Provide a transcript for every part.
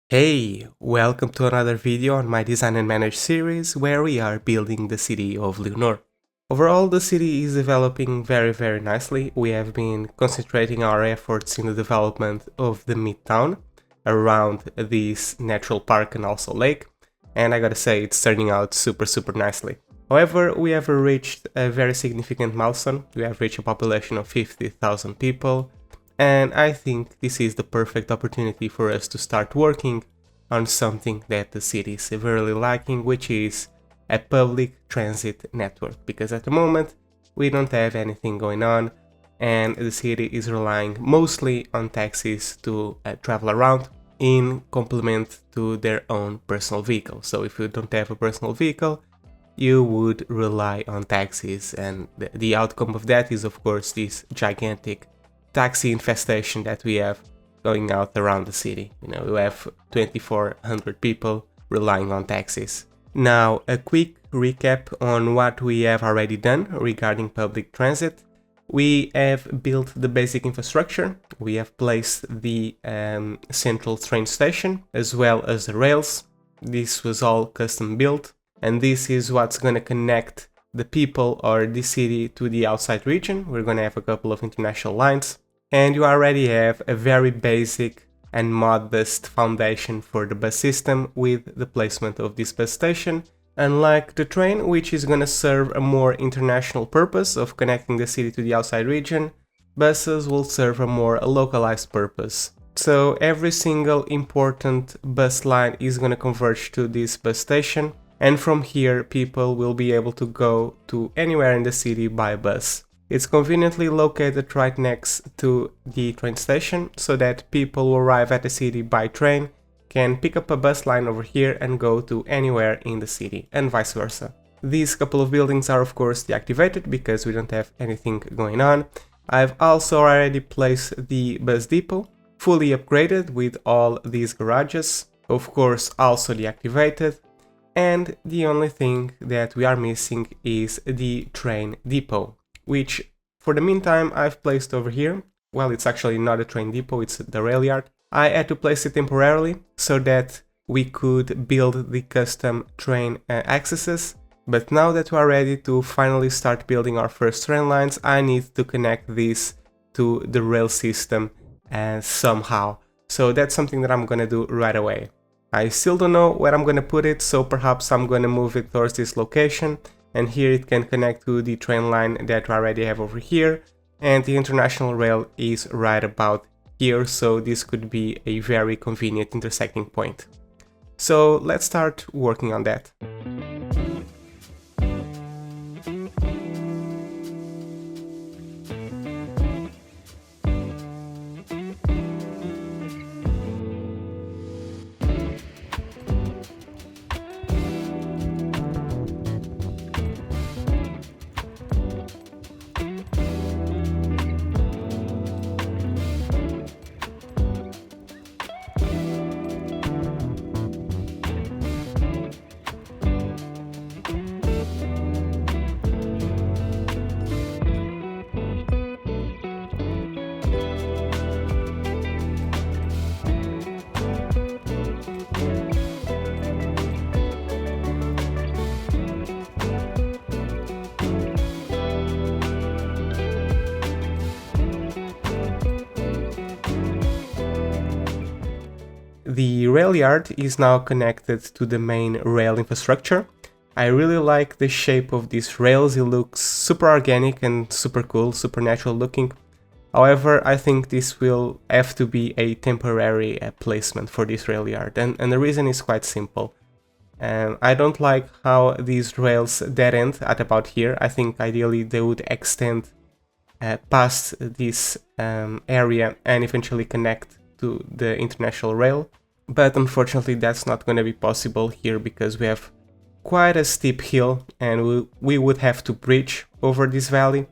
Hey, welcome to another video on my Design and Manage series where we are building the city of Leonor. Overall, the city is developing very nicely. We have been concentrating our efforts in the development of the midtown around this natural park and also lake, and I gotta say it's turning out super nicely. However, we have reached a very significant milestone. We have reached a population of 50,000 people, and I think this is the perfect opportunity for us to start working on something that the city is severely lacking, which is a public transit network, because at the moment we don't have anything going on and the city is relying mostly on taxis to travel around in complement to their own personal vehicle. So if you don't have a personal vehicle, you would rely on taxis, and the outcome of that is of course this gigantic taxi infestation that we have going out around the city. We have 2,400 people relying on taxis. Now, a quick recap on what we have already done regarding public transit. We have built the basic infrastructure. We have placed the central train station as well as the rails. This was all custom built, and this is what's going to connect the people or the city to the outside region. We're going to have a couple of international lines. And you already have a very basic and modest foundation for the bus system with the placement of this bus station. Unlike the train, which is going to serve a more international purpose of connecting the city to the outside region, buses will serve a more localized purpose. So every single important bus line is going to converge to this bus station, and from here people will be able to go to anywhere in the city by bus. It's conveniently located right next to the train station, so that people who arrive at the city by train can pick up a bus line over here and go to anywhere in the city, and vice versa. These couple of buildings are of course deactivated because we don't have anything going on. I've also already placed the bus depot, fully upgraded with all these garages, of course also deactivated, and the only thing that we are missing is the train depot, which for the meantime I've placed over here. Well, it's actually not a train depot, it's the rail yard. I had to place it temporarily so that we could build the custom train accesses, but now that we are ready to finally start building our first train lines, I need to connect this to the rail system somehow. So that's something that I'm gonna do right away. I still don't know where I'm gonna put it, so perhaps I'm gonna move it towards this location, and here it can connect to the train line that we already have over here, and the international rail is right about here, so this could be a very convenient intersecting point. So let's start working on that. The rail yard is now connected to the main rail infrastructure. I really like the shape of these rails. It looks super organic and super cool, super natural looking. However, I think this will have to be a temporary placement for this rail yard, and the reason is quite simple. I don't like how these rails dead end at about here. I think ideally they would extend past this area and eventually connect to the international rail. But unfortunately that's not going to be possible here because we have quite a steep hill and we would have to bridge over this valley,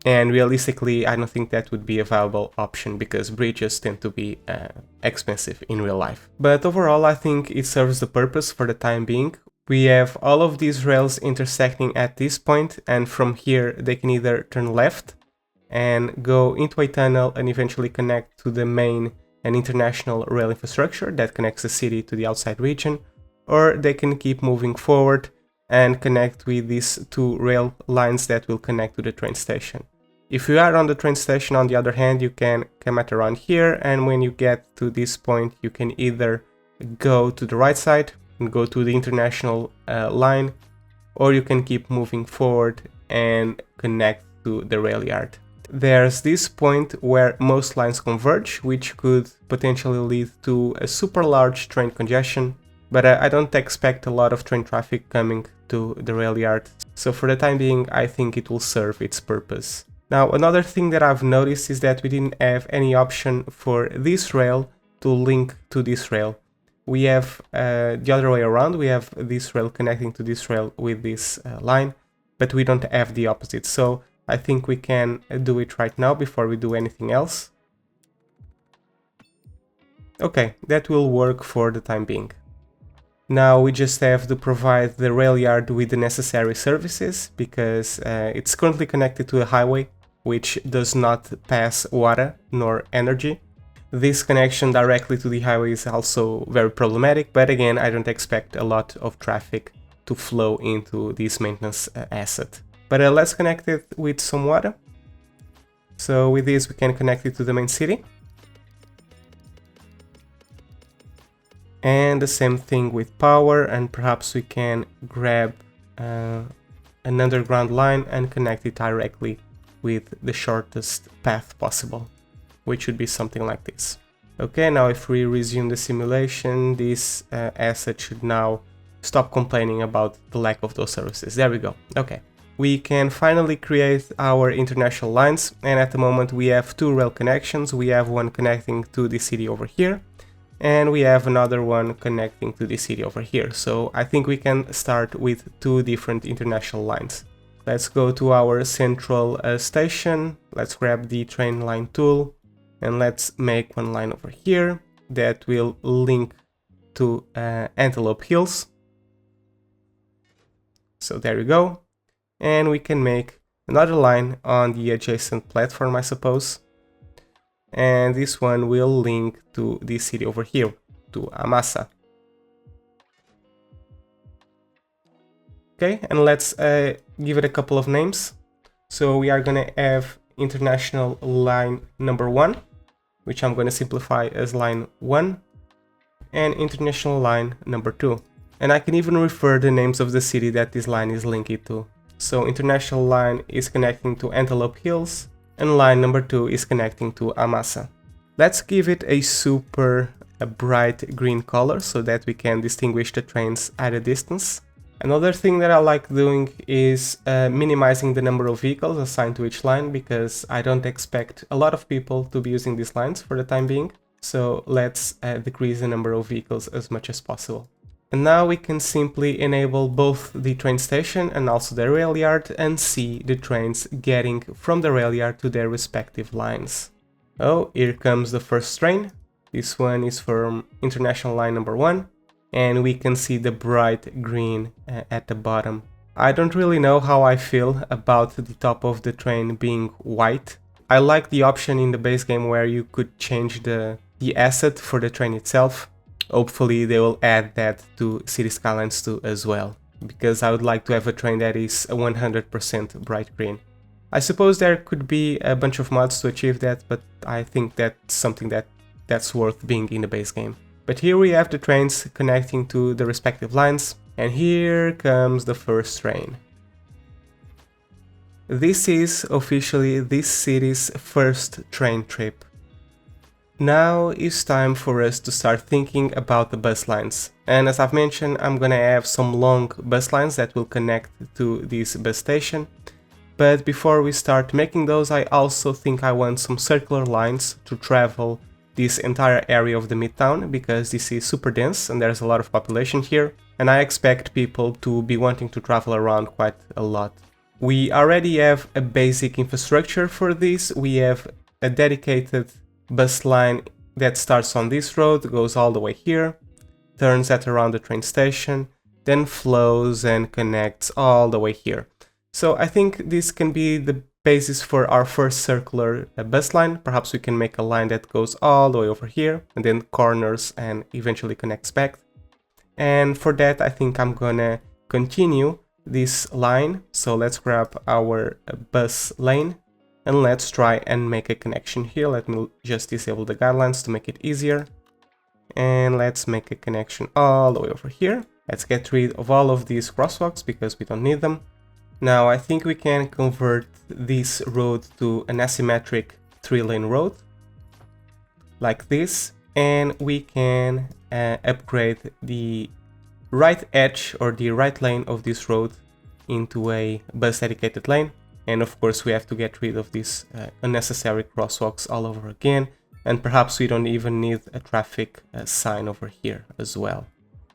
and realistically I don't think that would be a viable option because bridges tend to be expensive in real life. But overall I think it serves the purpose for the time being. We have all of these rails intersecting at this point, and from here they can either turn left and go into a tunnel and eventually connect to the main an international rail infrastructure that connects the city to the outside region, or they can keep moving forward and connect with these two rail lines that will connect to the train station. If you are on the train station, on the other hand, you can come at around here, and when you get to this point, you can either go to the right side and go to the international line, or you can keep moving forward and connect to the rail yard. There's this point where most lines converge, which could potentially lead to a super large train congestion, but I don't expect a lot of train traffic coming to the rail yard, so for the time being I think it will serve its purpose. Now, another thing that I've noticed is that we didn't have any option for this rail to link to this rail. We have the other way around, we have this rail connecting to this rail with this line, but we don't have the opposite, so I think we can do it right now before we do anything else. Okay, that will work for the time being. Now we just have to provide the rail yard with the necessary services, because it's currently connected to a highway which does not pass water nor energy. This connection directly to the highway is also very problematic, but again, I don't expect a lot of traffic to flow into this maintenance asset. But let's connect it with some water. So with this we can connect it to the main city. And the same thing with power, and perhaps we can grab an underground line and connect it directly with the shortest path possible, which would be something like this. Okay, now if we resume the simulation, this asset should now stop complaining about the lack of those services. There we go. Okay, we can finally create our international lines, and at the moment we have two rail connections. We have one connecting to the city over here, and we have another one connecting to the city over here. So I think we can start with two different international lines. Let's go to our central station, let's grab the train line tool, and let's make one line over here that will link to Antelope Hills. So there you go. And we can make another line on the adjacent platform, I suppose. And this one will link to this city over here, to Amasa. Okay, and let's give it a couple of names. So we are gonna have international line number 1, which I'm gonna simplify as line 1, and international line number 2. And I can even refer the names of the city that this line is linked to. So international line is connecting to Antelope Hills, and line number 2 is connecting to Amasa. Let's give it a super bright green color so that we can distinguish the trains at a distance. Another thing that I like doing is minimizing the number of vehicles assigned to each line, because I don't expect a lot of people to be using these lines for the time being. So let's decrease the number of vehicles as much as possible. And now we can simply enable both the train station and also the rail yard and see the trains getting from the rail yard to their respective lines. Oh, here comes the first train. This one is from international line number 1. And we can see the bright green at the bottom. I don't really know how I feel about the top of the train being white. I like the option in the base game where you could change the asset for the train itself. Hopefully they will add that to City Skylines 2 as well, because I would like to have a train that is 100% bright green. I suppose there could be a bunch of mods to achieve that, but I think that's something that's worth being in the base game. But here we have the trains connecting to the respective lines, and here comes the first train. This is officially this city's first train trip. Now it's time for us to start thinking about the bus lines. And as I've mentioned, I'm gonna have some long bus lines that will connect to this bus station. But before we start making those, I also think I want some circular lines to travel this entire area of the midtown, because this is super dense and there's a lot of population here, and I expect people to be wanting to travel around quite a lot. We already have a basic infrastructure for this. We have a dedicated bus line that starts on this road, goes all the way here, turns at around the train station, then flows and connects all the way here. So I think this can be the basis for our first circular bus line. Perhaps we can make a line that goes all the way over here and then corners and eventually connects back. And for that, I think I'm gonna continue this line. So let's grab our bus lane and let's try and make a connection here. Let me just disable the guidelines to make it easier. And let's make a connection all the way over here. Let's get rid of all of these crosswalks because we don't need them. Now I think we can convert this road to an asymmetric 3-lane road like this, and we can upgrade the right edge or the right lane of this road into a bus dedicated lane. And of course we have to get rid of these unnecessary crosswalks all over again, and perhaps we don't even need a traffic sign over here as well.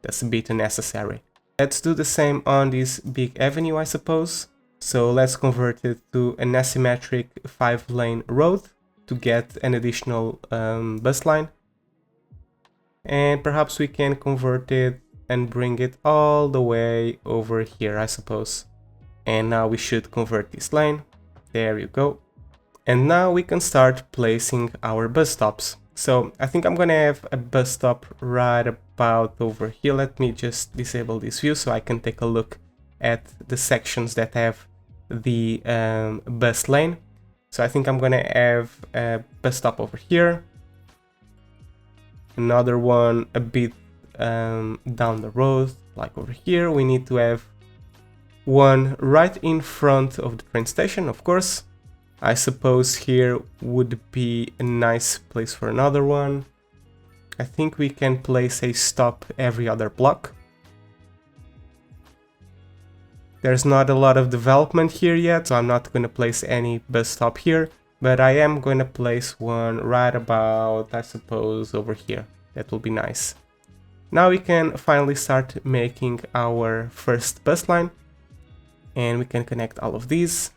That's a bit unnecessary. Let's do the same on this big avenue, I suppose. So let's convert it to an asymmetric 5-lane road to get an additional bus line. And perhaps we can convert it and bring it all the way over here, I suppose. And now we should convert this lane. There you go. And now we can start placing our bus stops. So I think I'm gonna have a bus stop right about over here. Let me just disable this view so I can take a look at the sections that have the bus lane. So I think I'm gonna have a bus stop over here, another one a bit down the road, like over here. We need to have one right in front of the train station, of course. I suppose here would be a nice place for another one. I think we can place a stop every other block. There's not a lot of development here yet, so I'm not going to place any bus stop here, but I am going to place one right about, I suppose, over here. That will be nice. Now we can finally start making our first bus line, and we can connect all of these.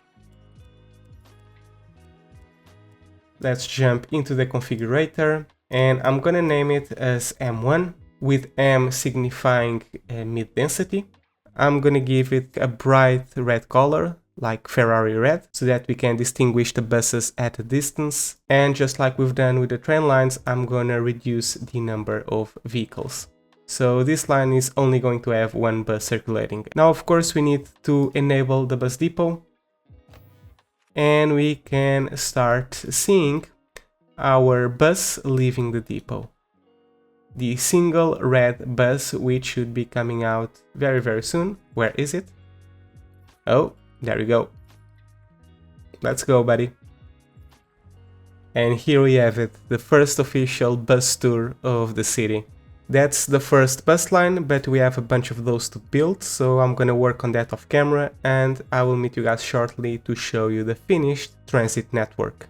Let's jump into the configurator, and I'm gonna name it as M1, with M signifying mid density. I'm gonna give it a bright red color, like Ferrari red, so that we can distinguish the buses at a distance. And just like we've done with the train lines, I'm gonna reduce the number of vehicles. So this line is only going to have one bus circulating. Now, of course, we need to enable the bus depot, and we can start seeing our bus leaving the depot. The single red bus, which should be coming out very, very soon. Where is it? Oh, there we go. Let's go, buddy. And here we have it, the first official bus tour of the city. That's the first bus line, but we have a bunch of those to build, so I'm gonna work on that off camera, and I will meet you guys shortly to show you the finished transit network.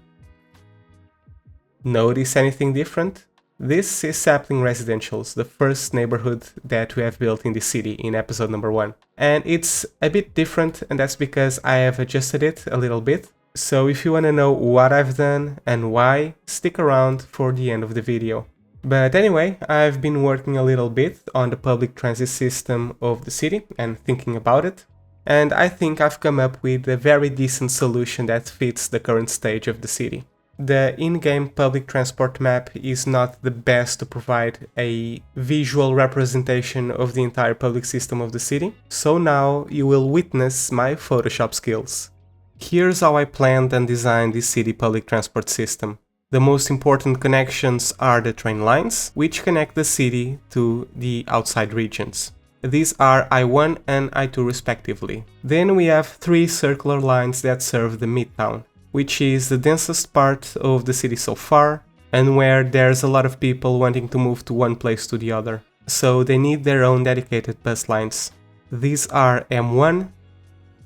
Notice anything different? This is Sapling Residentials, the first neighborhood that we have built in the city in episode number 1. And it's a bit different, and that's because I have adjusted it a little bit. So if you wanna know what I've done and why, stick around for the end of the video. But anyway, I've been working a little bit on the public transit system of the city and thinking about it. And I think I've come up with a very decent solution that fits the current stage of the city. The in-game public transport map is not the best to provide a visual representation of the entire public system of the city, so now you will witness my Photoshop skills. Here's how I planned and designed this city public transport system. The most important connections are the train lines, which connect the city to the outside regions. These are I1 and I2 respectively. Then we have 3 circular lines that serve the Midtown, which is the densest part of the city so far, and where there's a lot of people wanting to move to one place to the other. So they need their own dedicated bus lines. These are M1,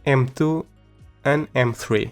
M2, and M3.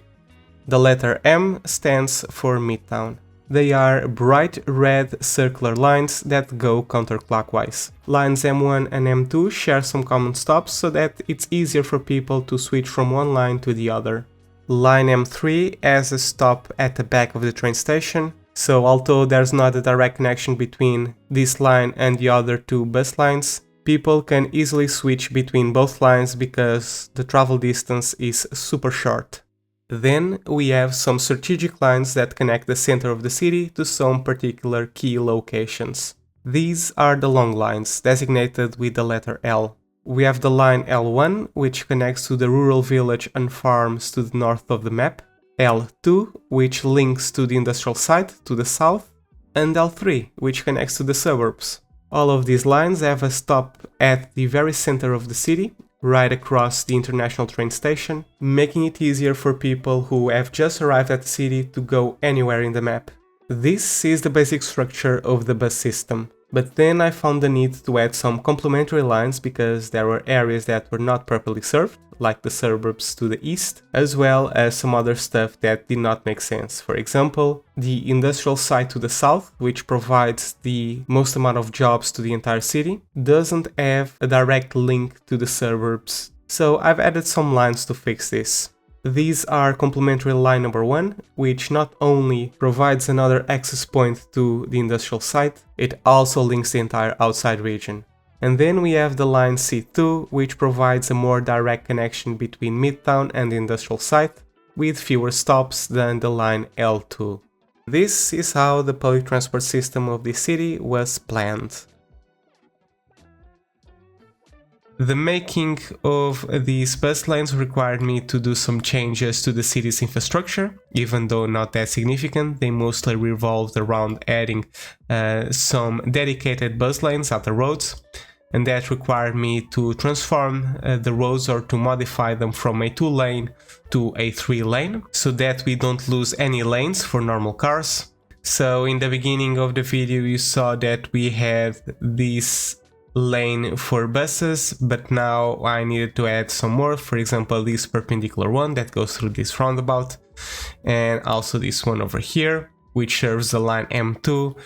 The letter M stands for Midtown. They are bright red circular lines that go counterclockwise. Lines M1 and M2 share some common stops so that it's easier for people to switch from one line to the other. Line M3 has a stop at the back of the train station, so although there's not a direct connection between this line and the other 2 bus lines, people can easily switch between both lines because the travel distance is super short. Then we have some strategic lines that connect the center of the city to some particular key locations. These are the long lines, designated with the letter L. We have the line L1, which connects to the rural village and farms to the north of the map, L2, which links to the industrial site to the south, and L3, which connects to the suburbs. All of these lines have a stop at the very center of the city, right across the international train station, making it easier for people who have just arrived at the city to go anywhere in the map. This is the basic structure of the bus system. But then I found the need to add some complementary lines because there were areas that were not properly served, like the suburbs to the east, as well as some other stuff that did not make sense. For example, the industrial site to the south, which provides the most amount of jobs to the entire city, doesn't have a direct link to the suburbs. So I've added some lines to fix this. These are complementary line number 1, which not only provides another access point to the industrial site, it also links the entire outside region. And then we have the line C2, which provides a more direct connection between Midtown and the industrial site, with fewer stops than the line L2. This is how the public transport system of the city was planned. The making of these bus lanes required me to do some changes to the city's infrastructure, even though not that significant. They mostly revolved around adding some dedicated bus lanes at the roads, and that required me to transform the roads or to modify them from a 2-lane to a 3-lane, so that we don't lose any lanes for normal cars. So in the beginning of the video you saw that we had this lane for buses, but now I needed to add some more. For example, this perpendicular one that goes through this roundabout, and also this one over here, which serves the line M2,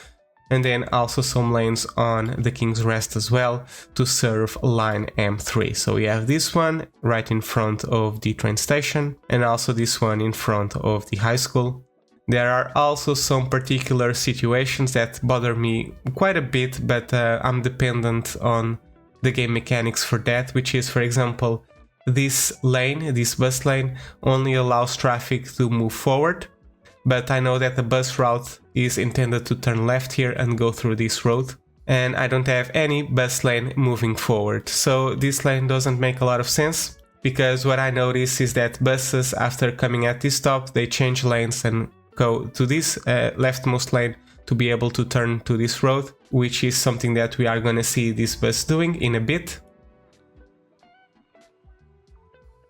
and then also some lanes on the King's Rest as well to serve line M3. So we have this one right in front of the train station, and also this one in front of the high school. There are also some particular situations that bother me quite a bit, but I'm dependent on the game mechanics for that, which is, for example, this lane, this bus lane, only allows traffic to move forward, but I know that the bus route is intended to turn left here and go through this road, and I don't have any bus lane moving forward, so this lane doesn't make a lot of sense, because what I notice is that buses, after coming at this stop, they change lanes and go to this leftmost lane to be able to turn to this road, which is something that we are gonna see this bus doing in a bit.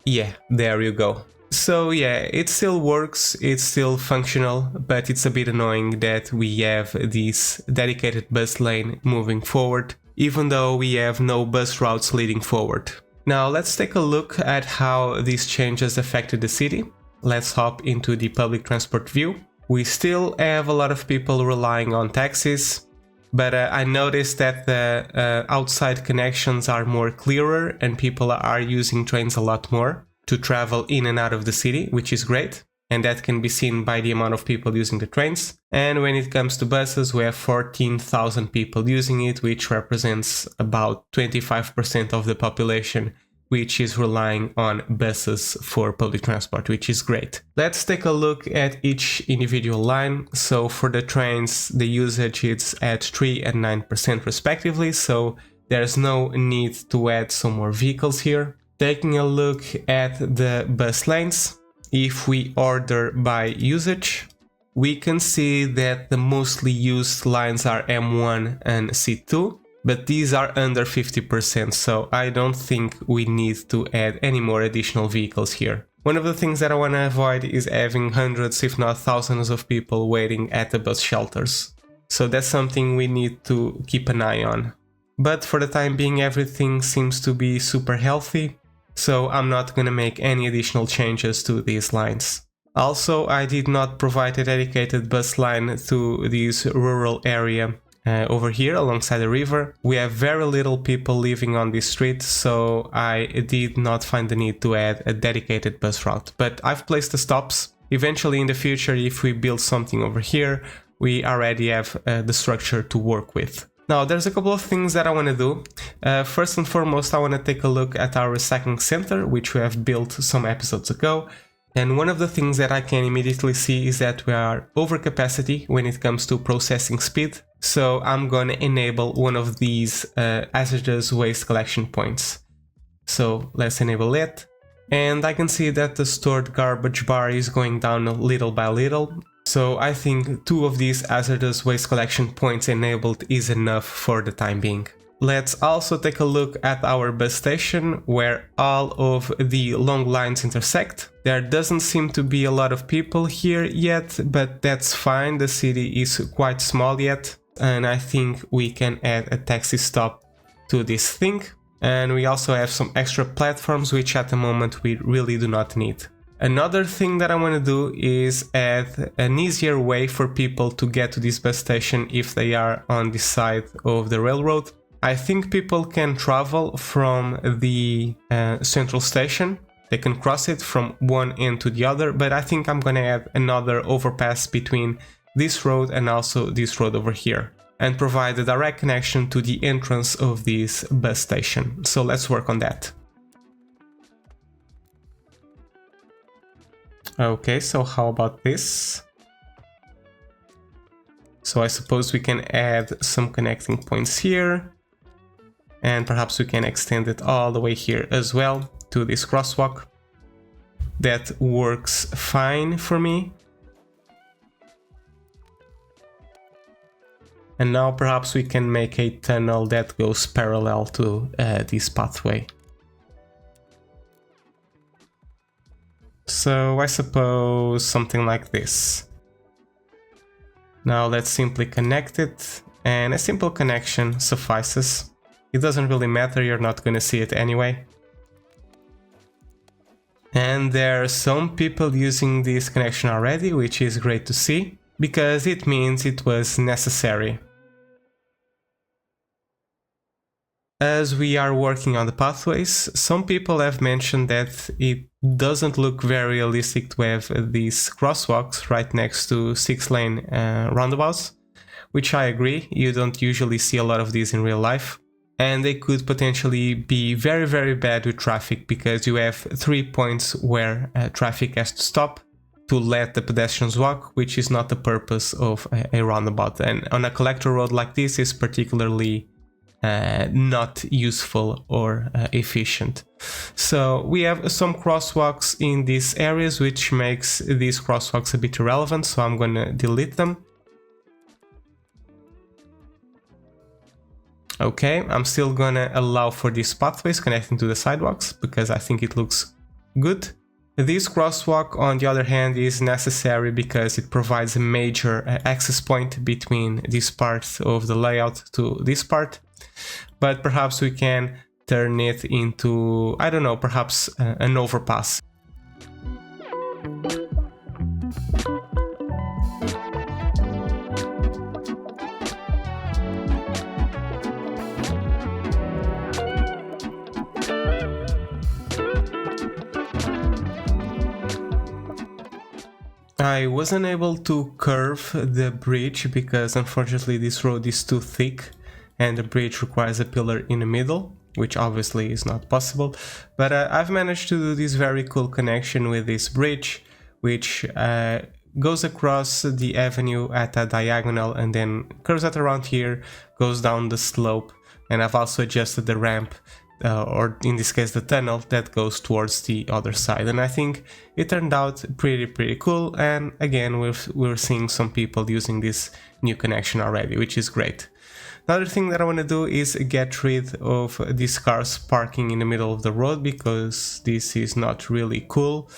Yeah, there you go. So yeah, it still works, it's still functional, but it's a bit annoying that we have this dedicated bus lane moving forward, even though we have no bus routes leading forward. Now let's take a look at how these changes affected the city. Let's hop into the public transport view. We still have a lot of people relying on taxis, but I noticed that the outside connections are more clearer and people are using trains a lot more to travel in and out of the city, which is great. And that can be seen by the amount of people using the trains. And when it comes to buses, we have 14,000 people using it, which represents about 25% of the population, which is relying on buses for public transport, which is great. Let's take a look at each individual line. So for the trains, the usage is at 3 and 9% respectively, so there's no need to add some more vehicles here. Taking a look at the bus lanes, if we order by usage, we can see that the mostly used lines are M1 and C2, but these are under 50%, so I don't think we need to add any more additional vehicles here. One of the things that I want to avoid is having hundreds, if not thousands of people waiting at the bus shelters. So that's something we need to keep an eye on. But for the time being, everything seems to be super healthy, so I'm not gonna make any additional changes to these lines. Also, I did not provide a dedicated bus line to this rural area over here alongside the river. We have very little people living on this street, so I did not find the need to add a dedicated bus route. But I've placed the stops. Eventually in the future, if we build something over here, we already have the structure to work with. Now, there's a couple of things that I want to do. First and foremost, I want to take a look at our recycling center, which we have built some episodes ago. And one of the things that I can immediately see is that we are over capacity when it comes to processing speed. So I'm gonna enable one of these hazardous waste collection points. So let's enable it. And I can see that the stored garbage bar is going down little by little. So I think 2 of these hazardous waste collection points enabled is enough for the time being. Let's also take a look at our bus station where all of the long lines intersect. There doesn't seem to be a lot of people here yet, but that's fine, the city is quite small yet. And I think we can add a taxi stop to this thing. And we also have some extra platforms, which at the moment we really do not need. Another thing that I want to do is add an easier way for people to get to this bus station if they are on this side of the railroad. I think people can travel from the central station. They can cross it from one end to the other, but I think I'm gonna add another overpass between this road and also this road over here, and provide a direct connection to the entrance of this bus station. So let's work on that. Okay, so how about this? So I suppose we can add some connecting points here. And perhaps we can extend it all the way here as well to this crosswalk. That works fine for me. And now perhaps we can make a tunnel that goes parallel to this pathway. So I suppose something like this. Now let's simply connect it, and a simple connection suffices. It doesn't really matter, you're not gonna see it anyway. And there are some people using this connection already, which is great to see, because it means it was necessary. As we are working on the pathways, some people have mentioned that it doesn't look very realistic to have these crosswalks right next to 6-lane roundabouts, which I agree, you don't usually see a lot of these in real life. And they could potentially be very, very bad with traffic because you have 3 points where traffic has to stop to let the pedestrians walk, which is not the purpose of a roundabout. And on a collector road like this is particularly not useful or efficient. So we have some crosswalks in these areas, which makes these crosswalks a bit irrelevant, so I'm gonna delete them. Okay, I'm still gonna allow for these pathways connecting to the sidewalks because I think it looks good. This crosswalk, on the other hand, is necessary because it provides a major access point between this part of the layout to this part. But perhaps we can turn it into, I don't know, perhaps an overpass. I wasn't able to curve the bridge because unfortunately this road is too thick and the bridge requires a pillar in the middle, which obviously is not possible. But I've managed to do this very cool connection with this bridge, which goes across the avenue at a diagonal and then curves out around here, goes down the slope, and I've also adjusted the ramp, or in this case the tunnel, that goes towards the other side. And I think it turned out pretty cool, and again we're seeing some people using this new connection already, which is great. Another thing that I want to do is get rid of these cars parking in the middle of the road because this is not really cool.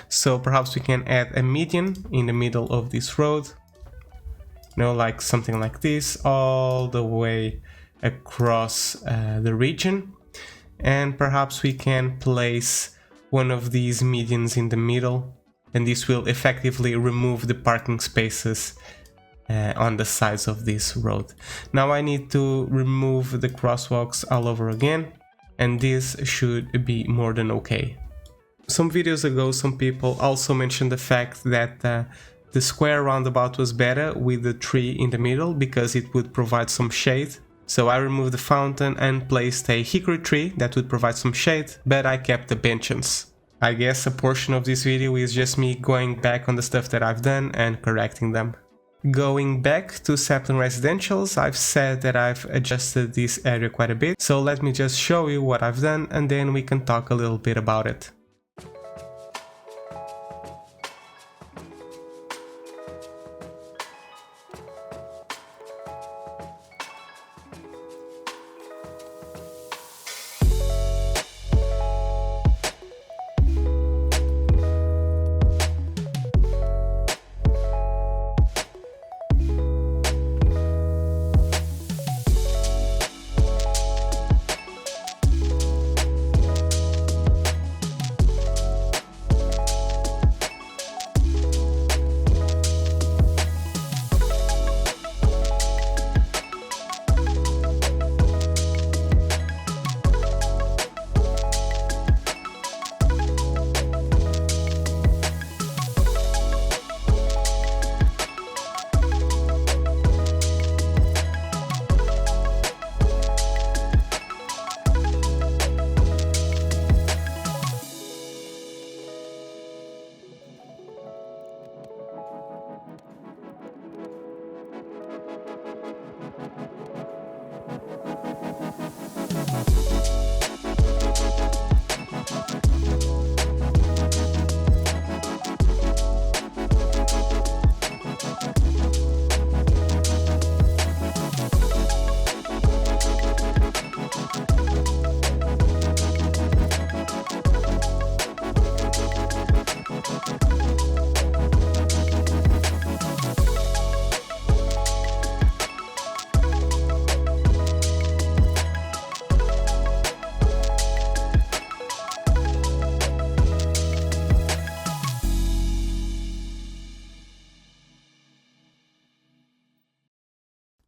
So perhaps we can add a median in the middle of this road, you know, like something like this all the way across the region. And perhaps we can place one of these medians in the middle, and this will effectively remove the parking spaces on the sides of this road. Now I need to remove the crosswalks all over again, and this should be more than okay. Some videos ago some people also mentioned the fact that the square roundabout was better with the tree in the middle because it would provide some shade. So I removed the fountain and placed a hickory tree that would provide some shade, but I kept the benches. I guess a portion of this video is just me going back on the stuff that I've done and correcting them. Going back to sapling residentials, I've said that I've adjusted this area quite a bit, so let me just show you what I've done and then we can talk a little bit about it.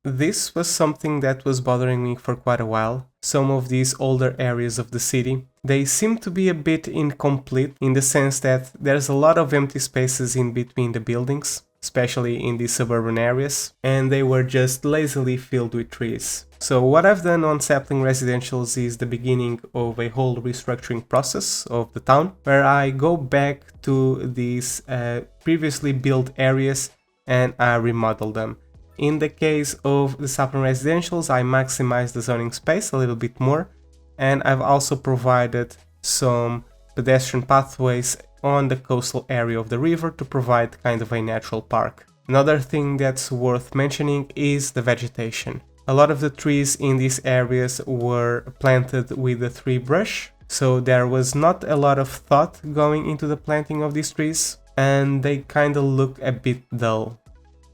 This was something that was bothering me for quite a while. Some of these older areas of the city, they seem to be a bit incomplete in the sense that there's a lot of empty spaces in between the buildings, especially in the suburban areas, and they were just lazily filled with trees. So what I've done on sapling residentials is the beginning of a whole restructuring process of the town, where I go back to these previously built areas and I remodel them. In the case of the sapling residentials, I maximize the zoning space a little bit more, and I've also provided some pedestrian pathways on the coastal area of the river to provide kind of a natural park. Another thing that's worth mentioning is the vegetation. A lot of the trees in these areas were planted with a tree brush, so there was not a lot of thought going into the planting of these trees, and they kind of look a bit dull.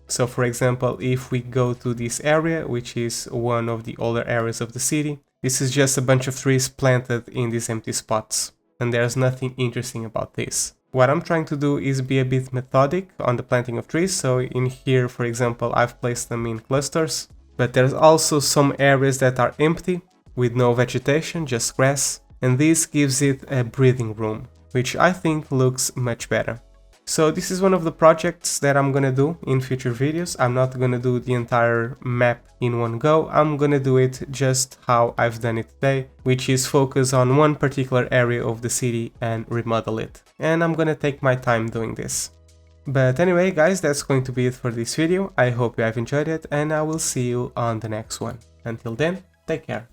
So for example, if we go to this area, which is one of the older areas of the city, this is just a bunch of trees planted in these empty spots, and there's nothing interesting about this. What I'm trying to do is be a bit methodic on the planting of trees, so in here, for example, I've placed them in clusters, but there's also some areas that are empty, with no vegetation, just grass, and this gives it a breathing room, which I think looks much better. So this is one of the projects that I'm gonna do in future videos. I'm not gonna do the entire map in one go, I'm gonna do it just how I've done it today, which is focus on one particular area of the city and remodel it. And I'm gonna take my time doing this. But anyway guys, that's going to be it for this video. I hope you have enjoyed it and I will see you on the next one. Until then, take care.